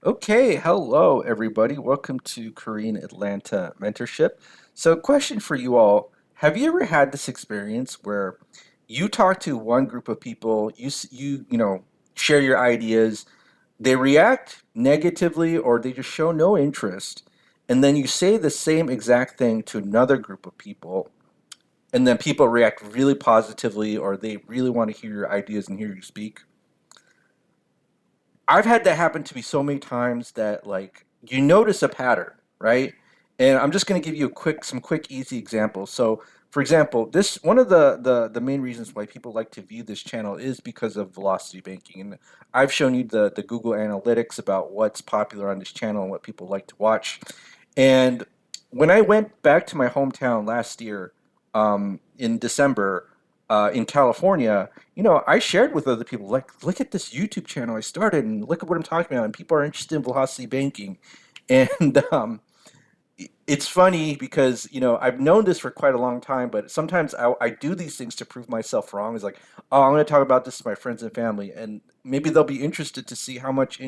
Okay, hello everybody. Welcome to Korean Atlanta Mentorship. So, question for you all. Have you ever had this experience where you talk to one group of people, share your ideas, they react negatively or they just show no interest, and then you say the same exact thing to another group of people, and then people react really positively or they really want to hear your ideas and hear you speak? I've had that happen to me so many times that like you notice a pattern, right? And I'm just going to give you some quick, easy examples. So, for example, this one of the main reasons why people like to view this channel is because of velocity banking, and I've shown you the Google Analytics about what's popular on this channel and what people like to watch. And when I went back to my hometown last year, in December, in California, I shared with other people, like, look at this YouTube channel I started and look at what I'm talking about. And people are interested in velocity banking. And it's funny because, I've known this for quite a long time, but sometimes I do these things to prove myself wrong. It's like, oh, I'm going to talk about this to my friends and family. And maybe they'll be interested to see how much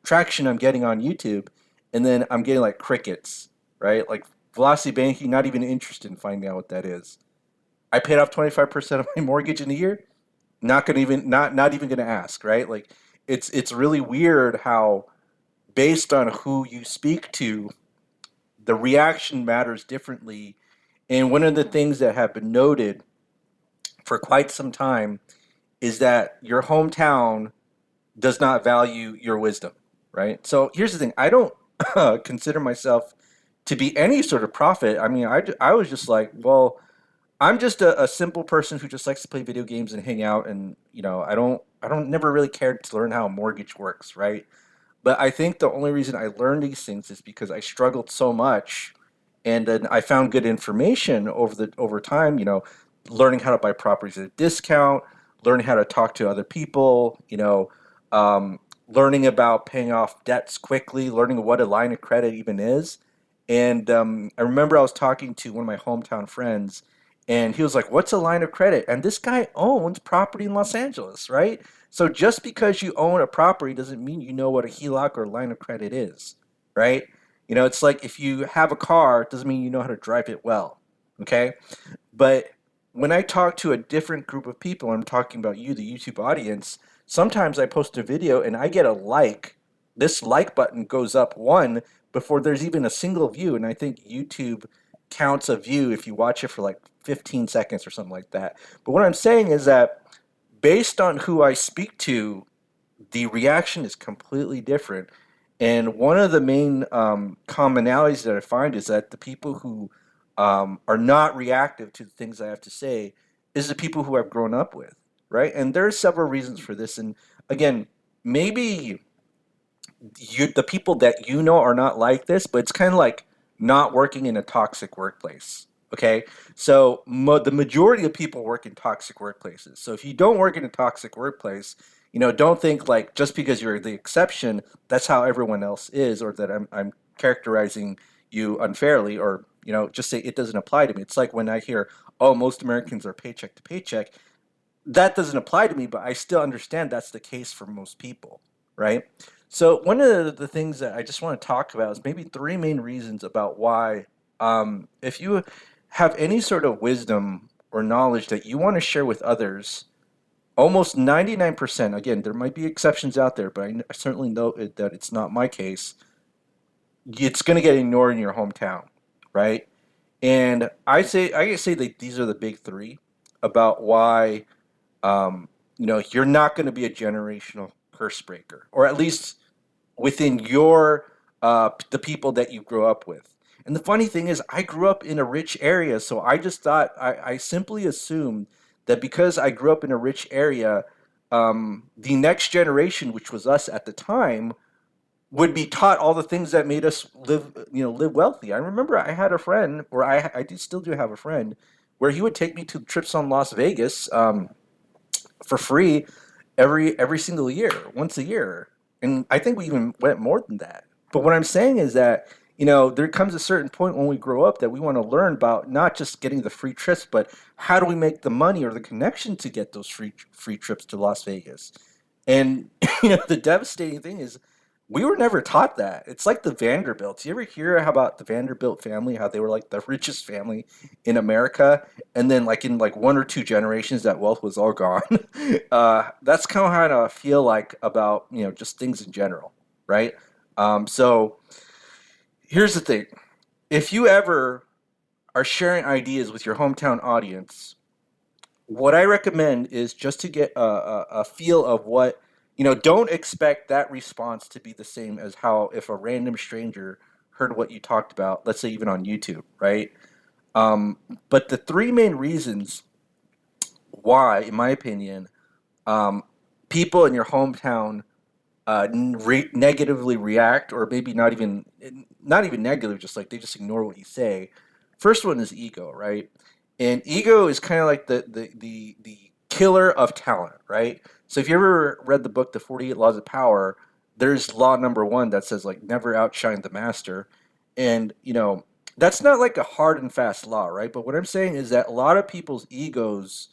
traction I'm getting on YouTube. And then I'm getting like crickets, right? Like velocity banking, not even interested in finding out what that is. I paid off 25% of my mortgage in a year. Not even gonna ask, right? Like it's really weird how based on who you speak to, the reaction matters differently. And one of the things that have been noted for quite some time is that your hometown does not value your wisdom, right? So here's the thing: I don't consider myself to be any sort of prophet. I mean, I was just like, well, I'm just a simple person who just likes to play video games and hang out, and I don't never really cared to learn how a mortgage works, right? But I think the only reason I learned these things is because I struggled so much, and then I found good information over time. Learning how to buy properties at a discount, learning how to talk to other people. Learning about paying off debts quickly, learning what a line of credit even is. And I remember I was talking to one of my hometown friends, and he was like, "What's a line of credit?" And this guy owns property in Los Angeles, right? So just because you own a property doesn't mean you know what a HELOC or line of credit is, right? It's like if you have a car, it doesn't mean you know how to drive it well, okay? But when I talk to a different group of people, I'm talking about you, the YouTube audience, sometimes I post a video and I get a like. This like button goes up one before there's even a single view. And I think YouTube counts a view if you watch it for like 15 seconds or something like that. But what I'm saying is that based on who I speak to, the reaction is completely different. And one of the main commonalities that I find is that the people who are not reactive to the things I have to say is the people who I've grown up with, right? And there are several reasons for this. And again, maybe the people that you know are not like this, but it's kind of like not working in a toxic workplace. Okay, so the majority of people work in toxic workplaces. So if you don't work in a toxic workplace, don't think like just because you're the exception, that's how everyone else is, or that I'm characterizing you unfairly, or just say it doesn't apply to me. It's like when I hear, oh, most Americans are paycheck to paycheck. That doesn't apply to me, but I still understand that's the case for most people, right? So one of the things that I just want to talk about is maybe three main reasons about why, if you have any sort of wisdom or knowledge that you want to share with others, almost 99%, again, there might be exceptions out there, but I certainly know that it's not my case, it's going to get ignored in your hometown, right? And I say that these are the big three about why you're not going to be a generational curse breaker, or at least within your the people that you grew up with. And the funny thing is, I grew up in a rich area, so I just thought I simply assumed that because I grew up in a rich area, the next generation, which was us at the time, would be taught all the things that made us live wealthy. I remember I had a friend, or still do have a friend, where he would take me to trips on Las Vegas. For free every single year, once a year. And I think we even went more than that. But what I'm saying is that, there comes a certain point when we grow up that we want to learn about not just getting the free trips, but how do we make the money or the connection to get those free trips to Las Vegas. And the devastating thing is We were never taught that. It's like the Vanderbilts. You ever hear how about the Vanderbilt family, how they were like the richest family in America, and then like in like one or two generations, that wealth was all gone. That's kind of how I feel like about just things in general, right? So here's the thing: if you ever are sharing ideas with your hometown audience, what I recommend is just to get a feel of what, don't expect that response to be the same as how if a random stranger heard what you talked about, let's say even on YouTube, right? Um, but the three main reasons why, in my opinion, um, people in your hometown negatively react, or maybe not even negative, just like they just ignore what you say. First one is ego, right? And ego is kind of like the killer of talent, right? So if you ever read the book The 48 Laws of Power, there's law number one that says like never outshine the master. And that's not like a hard and fast law, right? But what I'm saying is that a lot of people's egos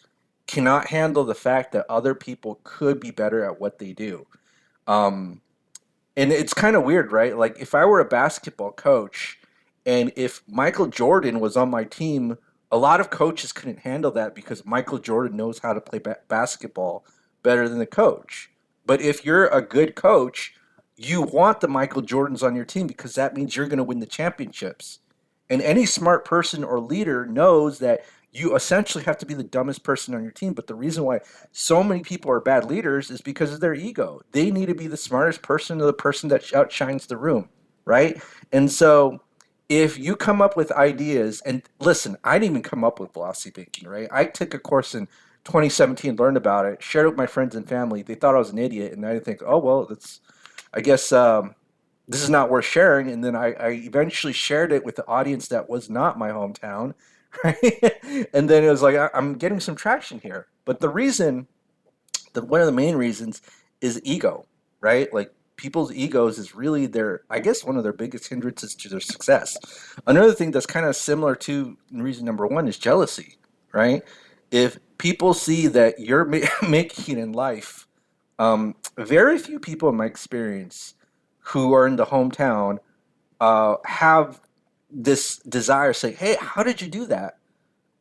cannot handle the fact that other people could be better at what they do. um, and it's kind of weird, right? Like if I were a basketball coach and if Michael Jordan was on my team, a lot of coaches couldn't handle that because Michael Jordan knows how to play basketball better than the coach. But if you're a good coach, you want the Michael Jordans on your team because that means you're going to win the championships. And any smart person or leader knows that you essentially have to be the dumbest person on your team. But the reason why so many people are bad leaders is because of their ego. They need to be the smartest person or the person that outshines the room, right? And so if you come up with ideas, and listen, I didn't even come up with velocity banking, right? I took a course in 2017, learned about it, shared it with my friends and family. They thought I was an idiot, and I didn't think, oh well, that's I guess this is not worth sharing. And then I eventually shared it with the audience that was not my hometown, right? And then it was like I'm getting some traction here. But the reason, one of the main reasons, is ego, right? Like people's egos is really their, I guess, one of their biggest hindrances to their success. Another thing that's kind of similar to reason number one is jealousy, right? If people see that you're making it in life, very few people in my experience who are in the hometown have this desire to say, hey, how did you do that?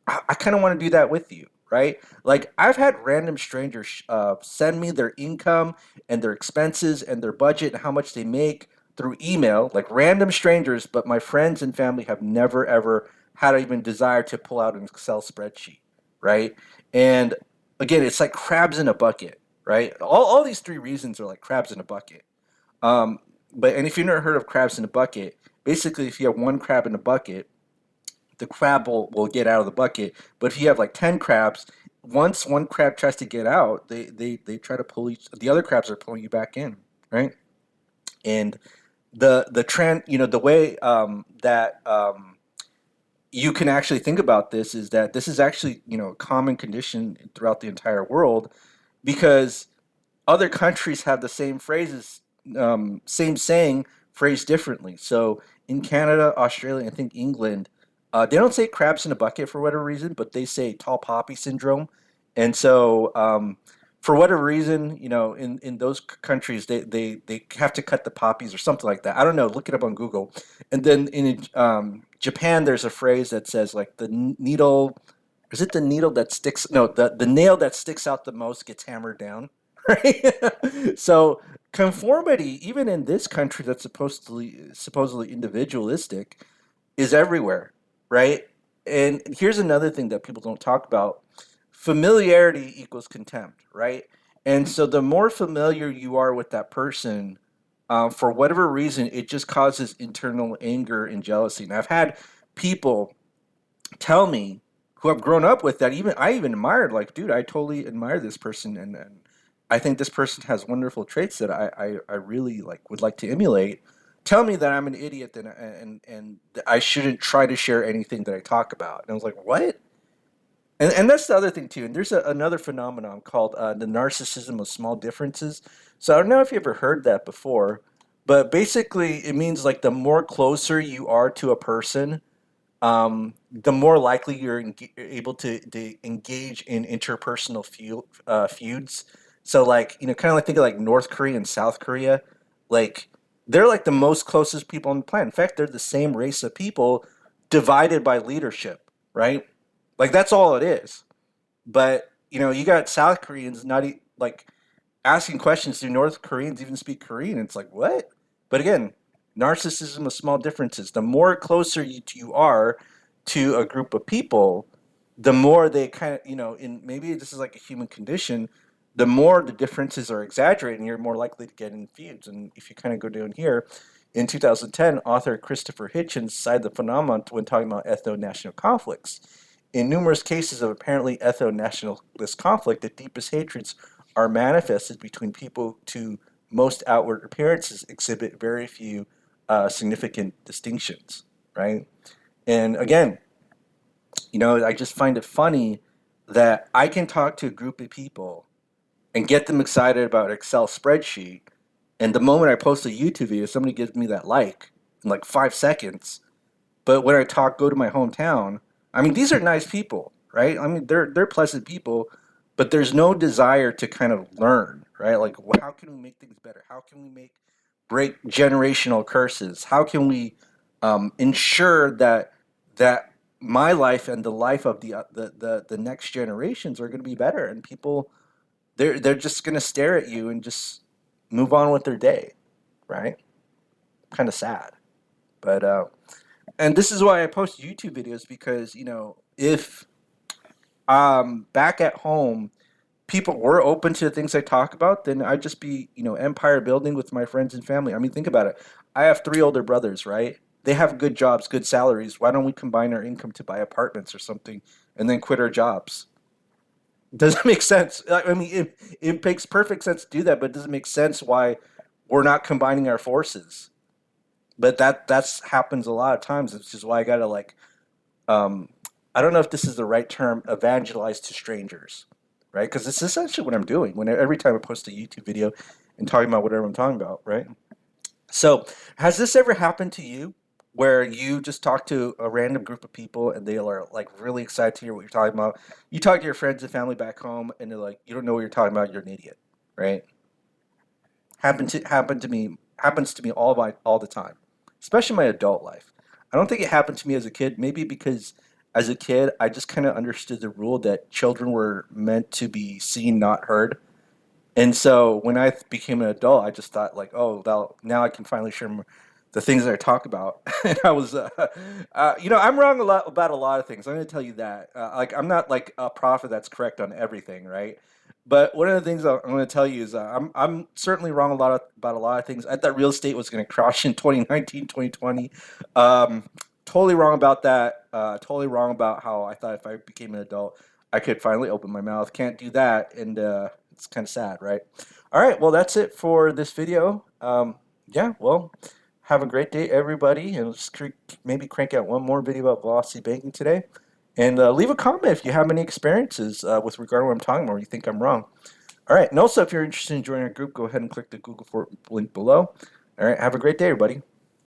I kind of want to do that with you, right? Like I've had random strangers send me their income and their expenses and their budget and how much they make through email, like random strangers, but my friends and family have never ever had even desire to pull out an Excel spreadsheet, right? And again, it's like crabs in a bucket, right? All these three reasons are like crabs in a bucket. Um, and if you've never heard of crabs in a bucket, basically if you have one crab in a bucket, the crab will get out of the bucket. But if you have like 10 crabs, once one crab tries to get out, they try to pull the other crabs are pulling you back in, right? And the trend, the way that you can actually think about this is that this is actually, a common condition throughout the entire world because other countries have the same phrases, same saying phrased differently. So in Canada, Australia, I think England, they don't say crabs in a bucket for whatever reason, but they say tall poppy syndrome. And so, for whatever reason, in those countries, they have to cut the poppies or something like that. I don't know. Look it up on Google. And then in Japan, there's a phrase that says like the needle. Is it the needle that sticks? No, the nail that sticks out the most gets hammered down. Right? So conformity, even in this country that's supposedly individualistic, is everywhere, right? And here's another thing that people don't talk about: familiarity equals contempt, right? And so the more familiar you are with that person, for whatever reason, it just causes internal anger and jealousy. And I've had people tell me who have grown up with that, even I even admired, like, dude, I totally admire this person, and I think this person has wonderful traits that I really like would like to emulate. Tell me that I'm an idiot and that I shouldn't try to share anything that I talk about. And I was like, what? And that's the other thing too. And there's another phenomenon called the narcissism of small differences. So I don't know if you ever heard that before, but basically it means like the more closer you are to a person, the more likely you're able to engage in interpersonal feuds. So, like, kind of like think of like North Korea and South Korea. Like, They're like the most closest people on the planet. In fact, they're the same race of people divided by leadership, right? Like that's all it is. But you got South Koreans like asking questions. Do North Koreans even speak Korean? It's like what? But again, narcissism of small differences. The more closer you are to a group of people, the more they kind of in maybe this is like a human condition. The more the differences are exaggerated, and you're more likely to get in feuds. And if you kind of go down here, in 2010, author Christopher Hitchens cited the phenomenon when talking about ethno-national conflicts. In numerous cases of apparently ethno-nationalist conflict, the deepest hatreds are manifested between people to most outward appearances exhibit very few significant distinctions, right? And again, I just find it funny that I can talk to a group of people and get them excited about an Excel spreadsheet, and the moment I post a YouTube video, somebody gives me that like in like 5 seconds. But when I go to my hometown, I mean, these are nice people, right? I mean, they're pleasant people, but there's no desire to kind of learn, right? Like, how can we make things better? How can we break generational curses? How can we ensure that my life and the life of the next generations are going to be better? And people, they're just going to stare at you and just move on with their day, right? Kind of sad, but and this is why I post YouTube videos because if back at home people were open to the things I talk about, then I'd just be empire building with my friends and family. I mean, think about it. I have three older brothers, right? They have good jobs, good salaries. Why don't we combine our income to buy apartments or something, and then quit our jobs? Doesn't make sense. I mean, it makes perfect sense to do that, but it doesn't make sense why we're not combining our forces. But that's happens a lot of times, which is why I gotta like um, I don't know if this is the right term, evangelize to strangers, right? Because it's essentially what I'm doing when every time I post a YouTube video and talking about whatever I'm talking about, right? So, has this ever happened to you where you just talk to a random group of people and they are like really excited to hear what you're talking about? You talk to your friends and family back home and they're like, you don't know what you're talking about, you're an idiot, right? Happens to me all the time, especially in my adult life. I don't think it happened to me as a kid. Maybe because as a kid I just kind of understood the rule that children were meant to be seen, not heard. And so when I became an adult, I just thought like, oh, well, now I can finally share the things that I talk about. And I was, I'm wrong a lot about a lot of things. I'm going to tell you that. Like, I'm not like a prophet that's correct on everything, right? But one of the things I'm going to tell you is I'm certainly wrong about a lot of things. I thought real estate was going to crash in 2019, 2020. Um, totally wrong about that. Totally wrong about how I thought if I became an adult, I could finally open my mouth. Can't do that, and it's kind of sad, right? All right, well, that's it for this video. Yeah, well, have a great day, everybody, and let's maybe crank out one more video about velocity banking today. And leave a comment if you have any experiences with regard to what I'm talking about or you think I'm wrong. All right, and also if you're interested in joining our group, go ahead and click the Google Form link below. All right, have a great day, everybody.